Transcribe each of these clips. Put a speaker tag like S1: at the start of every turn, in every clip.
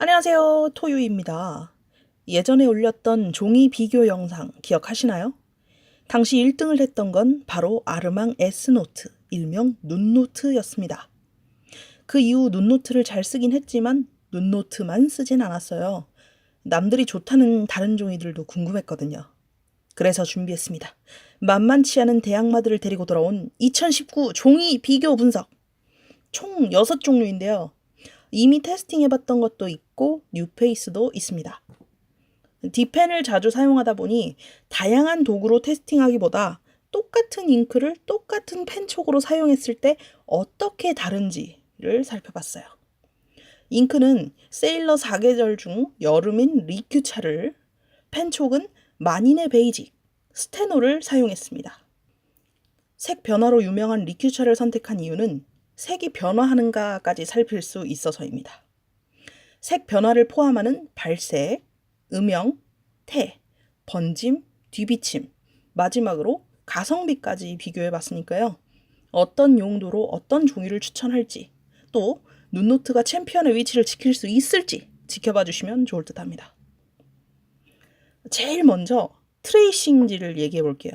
S1: 안녕하세요. 토유입니다. 예전에 올렸던 종이 비교 영상 기억하시나요? 당시 1등을 했던 건 바로 아르망 S노트, 일명 눈노트였습니다. 그 이후 눈노트를 잘 쓰긴 했지만 눈노트만 쓰진 않았어요. 남들이 좋다는 다른 종이들도 궁금했거든요. 그래서 준비했습니다. 만만치 않은 대학마들을 데리고 돌아온 2019 종이 비교 분석. 총 6종류인데요. 이미 테스팅해봤던 것도 있고 뉴페이스도 있습니다. 디펜을 자주 사용하다 보니 다양한 도구로 테스팅하기보다 똑같은 잉크를 똑같은 펜촉으로 사용했을 때 어떻게 다른지를 살펴봤어요. 잉크는 세일러 4계절 중 여름인 리큐차를, 펜촉은 만인의 베이직, 스테노를 사용했습니다. 색 변화로 유명한 리큐차를 선택한 이유는 색이 변화하는가까지 살필 수 있어서입니다. 색 변화를 포함하는 발색, 음영, 태, 번짐, 뒤비침, 마지막으로 가성비까지 비교해 봤으니까요. 어떤 용도로 어떤 종이를 추천할지, 또 눈노트가 챔피언의 위치를 지킬 수 있을지 지켜봐 주시면 좋을 듯 합니다. 제일 먼저 트레이싱지를 얘기해 볼게요.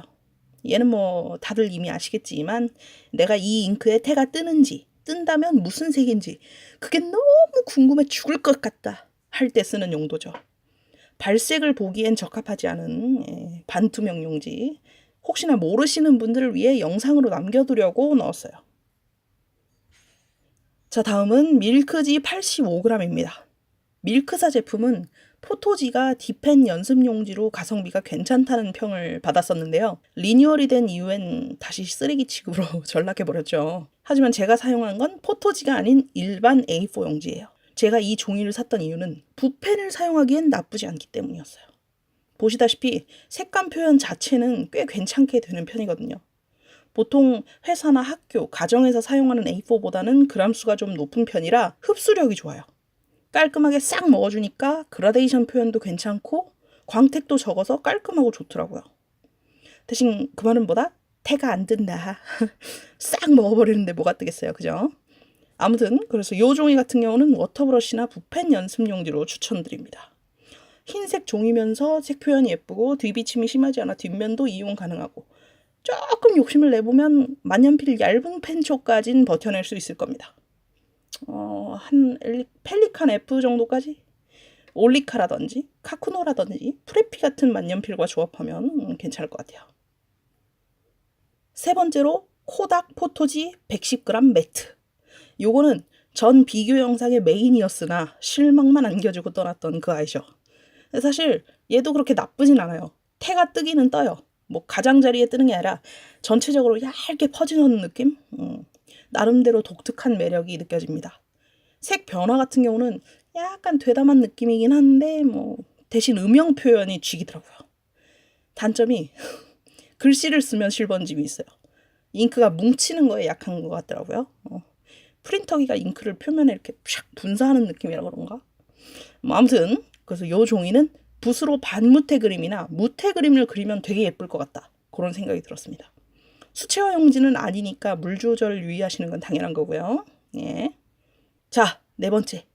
S1: 얘는 뭐 다들 이미 아시겠지만 내가 이 잉크에 태가 뜨는지, 뜬다면 무슨 색인지 그게 너무 궁금해 죽을 것 같다 할 때 쓰는 용도죠. 발색을 보기엔 적합하지 않은 반투명 용지, 혹시나 모르시는 분들을 위해 영상으로 남겨두려고 넣었어요. 자, 다음은 밀크지 85g입니다. 밀크사 제품은 포토지가 디펜 연습용지로 가성비가 괜찮다는 평을 받았었는데요. 리뉴얼이 된 이후엔 다시 쓰레기 취급으로 전락해버렸죠. 하지만 제가 사용한 건 포토지가 아닌 일반 A4 용지예요. 제가 이 종이를 샀던 이유는 붓펜을 사용하기엔 나쁘지 않기 때문이었어요. 보시다시피 색감 표현 자체는 꽤 괜찮게 되는 편이거든요. 보통 회사나 학교, 가정에서 사용하는 A4보다는 그람수가 좀 높은 편이라 흡수력이 좋아요. 깔끔하게 싹 먹어주니까 그라데이션 표현도 괜찮고 광택도 적어서 깔끔하고 좋더라고요. 대신 그 말은 뭐다? 태가 안 든다. 싹 먹어버리는데 뭐가 뜨겠어요. 그죠? 아무튼 그래서 요 종이 같은 경우는 워터브러쉬나 붓펜 연습용지로 추천드립니다. 흰색 종이면서 색 표현이 예쁘고 뒤비침이 심하지 않아 뒷면도 이용 가능하고 조금 욕심을 내보면 만년필 얇은 펜촉까진 버텨낼 수 있을 겁니다. 한 펠리칸 F 정도까지? 올리카라든지 카쿠노라든지 프레피 같은 만년필과 조합하면 괜찮을 것 같아요. 세 번째로 코닥 포토지 110g 매트. 요거는 전 비교 영상의 메인이었으나 실망만 안겨주고 떠났던 그 아이죠. 사실 얘도 그렇게 나쁘진 않아요. 태가 뜨기는 떠요. 뭐 가장자리에 뜨는 게 아니라 전체적으로 얇게 퍼지는 느낌? 나름대로 독특한 매력이 느껴집니다. 색 변화 같은 경우는 약간 되담한 느낌이긴 한데 뭐 대신 음영 표현이 죽이더라고요. 단점이 글씨를 쓰면 실번짐이 있어요. 잉크가 뭉치는 거에 약한 것 같더라고요. 프린터기가 잉크를 표면에 이렇게 샥 분사하는 느낌이라 그런가? 뭐 아무튼 그래서 요 종이는 붓으로 반무태 그림이나 무태 그림을 그리면 되게 예쁠 것 같다. 그런 생각이 들었습니다. 수채화 용지는 아니니까 물 조절 유의하시는 건 당연한 거고요. 예. 자, 네 번째.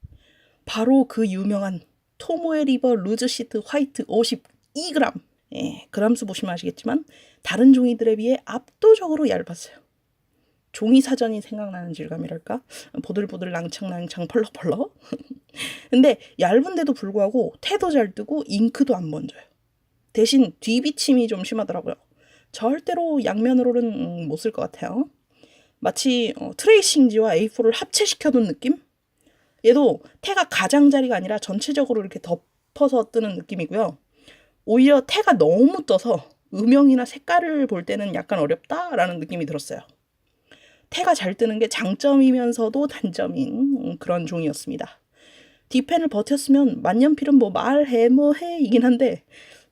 S1: 바로 그 유명한 토모에 리버 루즈 시트 화이트 52g. 예, 그람수 보시면 아시겠지만 다른 종이들에 비해 압도적으로 얇았어요. 종이 사전이 생각나는 질감이랄까? 보들보들 낭창낭창 펄럭펄럭. 근데 얇은데도 불구하고 태도 잘 뜨고 잉크도 안 번져요. 대신 뒤비침이 좀 심하더라고요. 절대로 양면으로는 못 쓸 것 같아요. 마치 트레이싱지와 A4를 합체시켜둔 느낌? 얘도 태가 가장자리가 아니라 전체적으로 이렇게 덮어서 뜨는 느낌이고요. 오히려 태가 너무 떠서 음영이나 색깔을 볼 때는 약간 어렵다라는 느낌이 들었어요. 태가 잘 뜨는 게 장점이면서도 단점인 그런 종이었습니다. D펜을 버텼으면 만년필은 뭐 말해 뭐해 이긴 한데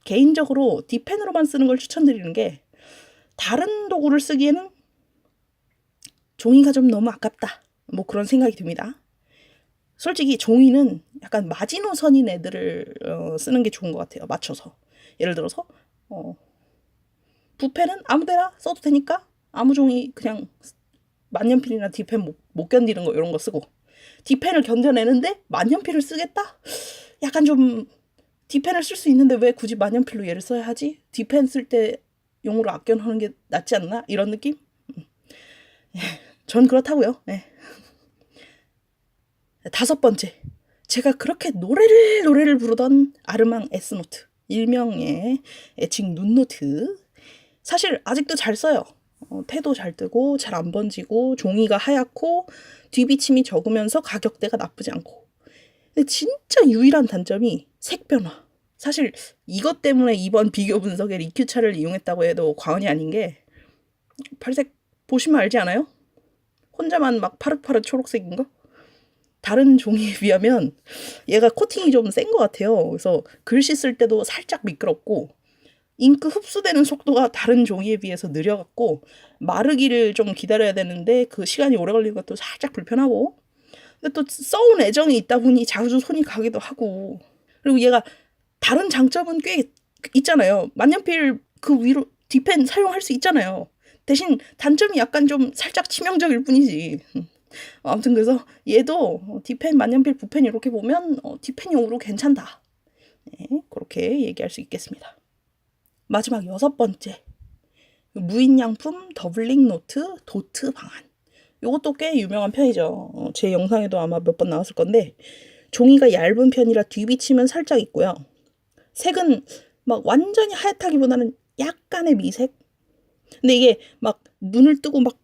S1: 개인적으로 D펜으로만 쓰는 걸 추천드리는 게 다른 도구를 쓰기에는 종이가 좀 너무 아깝다. 뭐 그런 생각이 듭니다. 솔직히 종이는 약간 마지노선인 애들을 쓰는 게 좋은 것 같아요. 맞춰서. 예를 들어서 붓펜은 아무데나 써도 되니까 아무 종이 그냥 만년필이나 D펜 못 견디는 거 이런 거 쓰고 D펜을 견뎌내는데 만년필을 쓰겠다? 약간 좀 D펜을 쓸 수 있는데 왜 굳이 만년필로 얘를 써야 하지? D펜 쓸 때 용으로 아껴놓는 게 낫지 않나? 이런 느낌? 전 그렇다고요. 네. 5번째. 제가 그렇게 노래를 부르던 아르망 S노트. 일명의 애칭 눈노트. 사실 아직도 잘 써요. 태도 잘 뜨고 잘 안 번지고 종이가 하얗고 뒤비침이 적으면서 가격대가 나쁘지 않고. 근데 진짜 유일한 단점이 색 변화. 사실 이것 때문에 이번 비교 분석에 리큐차를 이용했다고 해도 과언이 아닌 게 발색 보시면 알지 않아요? 혼자만 막 파릇파릇 초록색인 거? 다른 종이에 비하면 얘가 코팅이 좀 센 것 같아요. 그래서 글씨 쓸 때도 살짝 미끄럽고 잉크 흡수되는 속도가 다른 종이에 비해서 느려갖고 마르기를 좀 기다려야 되는데 그 시간이 오래 걸리는 것도 살짝 불편하고 근데 또 써온 애정이 있다 보니 자주 손이 가기도 하고 그리고 얘가 다른 장점은 꽤 있잖아요. 만년필 그 위로 D펜 사용할 수 있잖아요. 대신 단점이 약간 좀 살짝 치명적일 뿐이지. 아무튼 그래서 얘도 D펜, 만년필, 붓펜 이렇게 보면 D펜용으로 괜찮다. 네, 그렇게 얘기할 수 있겠습니다. 마지막 6번째. 무인양품 더블링 노트 도트 방안. 요것도 꽤 유명한 편이죠. 제 영상에도 아마 몇 번 나왔을 건데 종이가 얇은 편이라 뒤비침은 살짝 있고요. 색은 막 완전히 하얗다기보다는 약간의 미색? 근데 이게 막 눈을 뜨고 막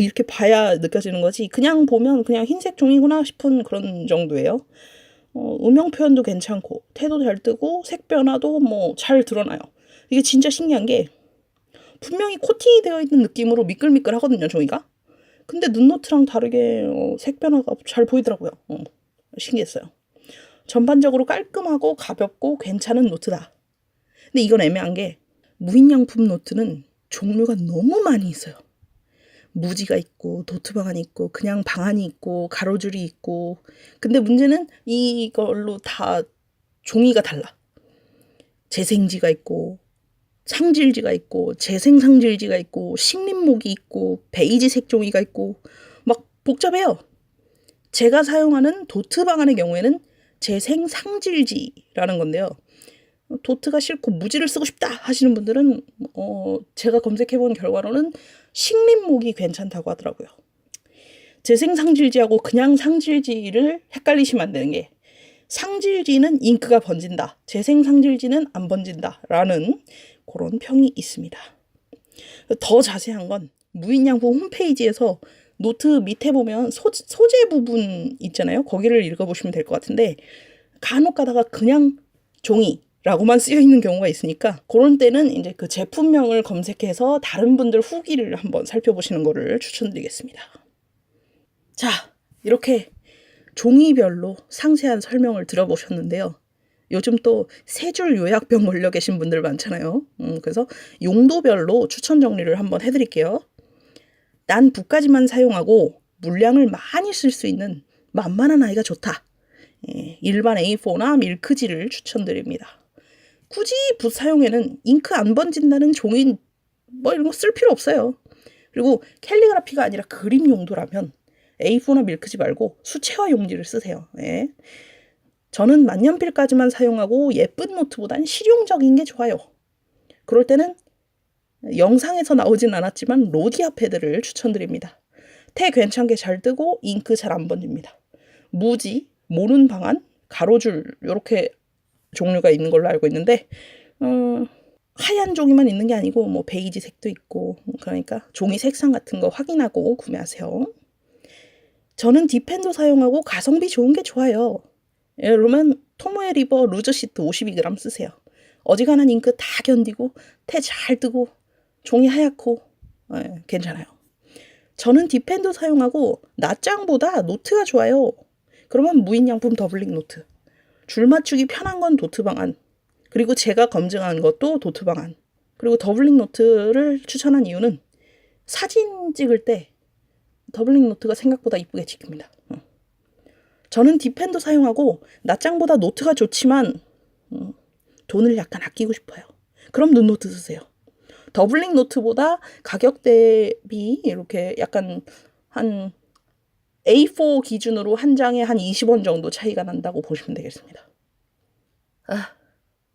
S1: 이렇게 봐야 느껴지는 거지 그냥 보면 그냥 흰색 종이구나 싶은 그런 정도예요. 음영 표현도 괜찮고 태도 잘 뜨고 색 변화도 뭐 잘 드러나요. 이게 진짜 신기한 게 분명히 코팅이 되어 있는 느낌으로 미끌미끌 하거든요, 종이가. 근데 눈노트랑 다르게 색 변화가 잘 보이더라고요. 신기했어요. 전반적으로 깔끔하고 가볍고 괜찮은 노트다. 근데 이건 애매한 게 무인양품 노트는 종류가 너무 많이 있어요. 무지가 있고 도트 방안이 있고 그냥 방안이 있고 가로줄이 있고 근데 문제는 이걸로 다 종이가 달라. 재생지가 있고 상질지가 있고 재생상질지가 있고 식림목이 있고 베이지색 종이가 있고 막 복잡해요. 제가 사용하는 도트 방안의 경우에는 재생상질지라는 건데요. 도트가 싫고 무지를 쓰고 싶다 하시는 분들은 제가 검색해본 결과로는 식림목이 괜찮다고 하더라고요. 재생상질지하고 그냥 상질지를 헷갈리시면 안 되는 게 상질지는 잉크가 번진다. 재생상질지는 안 번진다. 라는 그런 평이 있습니다. 더 자세한 건 무인양품 홈페이지에서 노트 밑에 보면 소재 부분 있잖아요. 거기를 읽어보시면 될 것 같은데 간혹 가다가 그냥 종이라고만 쓰여 있는 경우가 있으니까 그런 때는 이제 그 제품명을 검색해서 다른 분들 후기를 한번 살펴보시는 거를 추천드리겠습니다. 자, 이렇게 종이별로 상세한 설명을 들어보셨는데요. 요즘 또 3줄 요약병 걸려 계신 분들 많잖아요. 그래서 용도별로 추천 정리를 한번 해드릴게요. 난 붓가지만 사용하고 물량을 많이 쓸 수 있는 만만한 아이가 좋다. 일반 A4나 밀크지를 추천드립니다. 굳이 붓 사용에는 잉크 안 번진다는 종이 뭐 이런 거 쓸 필요 없어요. 그리고 캘리그라피가 아니라 그림 용도라면 A4나 밀크지 말고 수채화 용지를 쓰세요. 네. 저는 만년필까지만 사용하고 예쁜 노트보단 실용적인 게 좋아요. 그럴 때는 영상에서 나오진 않았지만 로디아 패드를 추천드립니다. 태 괜찮게 잘 뜨고 잉크 잘 안 번집니다. 무지, 모는 방안, 가로줄 이렇게 종류가 있는 걸로 알고 있는데 하얀 종이만 있는 게 아니고 뭐 베이지 색도 있고 그러니까 종이 색상 같은 거 확인하고 구매하세요. 저는 D펜도 사용하고 가성비 좋은 게 좋아요. 그러면 토모에 리버 루즈 시트 52g 쓰세요. 어지간한 잉크 다 견디고 태 잘 뜨고 종이 하얗고 괜찮아요. 저는 D펜도 사용하고 낱장보다 노트가 좋아요. 그러면 무인양품 더블링 노트. 줄 맞추기 편한 건 도트 방안. 그리고 제가 검증한 것도 도트 방안. 그리고 더블링 노트를 추천한 이유는 사진 찍을 때 더블링 노트가 생각보다 이쁘게 찍힙니다. 저는 D펜도 사용하고 낱장보다 노트가 좋지만 돈을 약간 아끼고 싶어요. 그럼 눈노트 쓰세요. 더블링 노트보다 가격 대비 이렇게 약간 한 A4 기준으로 한 장에 한 20원 정도 차이가 난다고 보시면 되겠습니다.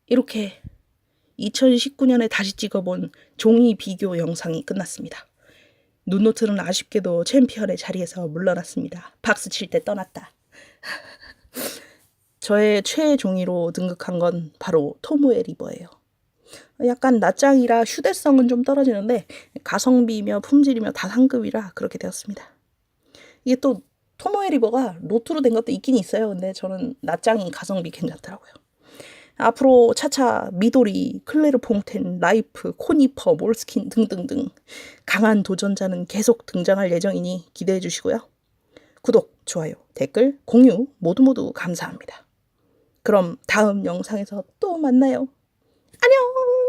S1: 이렇게 2019년에 다시 찍어본 종이 비교 영상이 끝났습니다. 눈노트는 아쉽게도 챔피언의 자리에서 물러났습니다. 박수 칠 때 떠났다. 저의 최애 종이로 등극한 건 바로 토모에 리버예요. 약간 낱장이라 휴대성은 좀 떨어지는데 가성비며 품질이며 다 상급이라 그렇게 되었습니다. 이게 또 토모에 리버가 노트로 된 것도 있긴 있어요. 근데 저는 낱장이 가성비 괜찮더라고요. 앞으로 차차 미도리, 클레르 퐁텐, 라이프, 코니퍼, 몰스킨 등등등 강한 도전자는 계속 등장할 예정이니 기대해 주시고요. 구독, 좋아요, 댓글, 공유 모두 감사합니다. 그럼 다음 영상에서 또 만나요. 안녕!